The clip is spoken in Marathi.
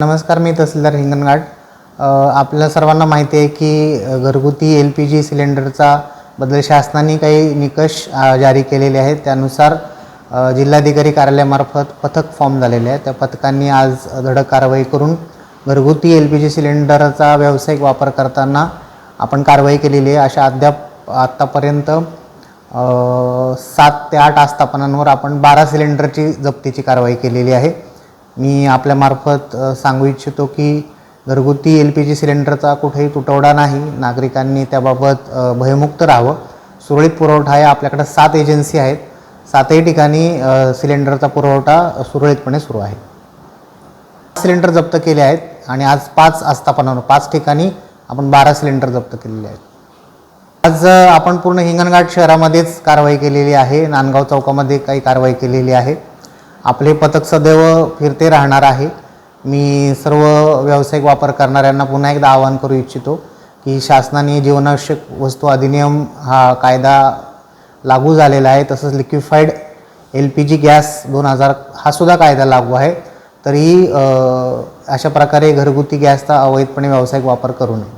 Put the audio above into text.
नमस्कार, मी तहसीलदार हिंगणघाट। आपल्या सर्वांना माहिती आहे की घरगुती LPG सिलेंडरचा बदल शासनाने काही निकष जारी केलेले आहेत। त्यानुसार जिल्हाधिकारी कार्यालयामार्फत पथक फॉर्म झालेले आहे। त्या पथकांनी आज धडक कारवाई करून घरगुती LPG सिलेंडरचा व्यावसायिक वापर करताना आपण कारवाई केलेली आहे। अशा आत्तापर्यंत 7 ते 8 आस्थापनांवर आपण 12 सिलेंडरची जप्तीची कारवाई केलेली आहे। मी आपल्यामार्फत सांगू इच्छितो की घरगुती LPG सिलेंडरचा कुठेही तुटवडा नाही। नागरिकांनी त्याबाबत भयमुक्त राहावं। सुरळीत पुरवठा आहे। आपल्याकडे 7 एजन्सी आहेत। 7ही ठिकाणी सिलेंडरचा पुरवठा सुरळीतपणे सुरू आहे। सिलेंडर जप्त केले आहेत आणि आज 5 आस्थापनांवर 5 ठिकाणी आपण 12 सिलेंडर जप्त केलेले आहेत। आज आपण पूर्ण हिंगणघाट शहरामध्येच कारवाई केलेली आहे। नांदगाव चौकामध्ये काही कारवाई केलेली आहे। आपले पथक सदैव फिरते राहणार आहे। मी सर्व व्यावसायिक वापर करणाऱ्यांना पुन्हा एकदा आवाहन करू इच्छितो की शासनाने जीवनावश्यक वस्तू अधिनियम हा कायदा लागू झालेला आहे। तसंच लिक्विफाईड LPG गॅस 2000 हा सुद्धा कायदा लागू आहे। तरीही अशा प्रकारे घरगुती गॅसचा अवैधपणे व्यावसायिक वापर करू नये।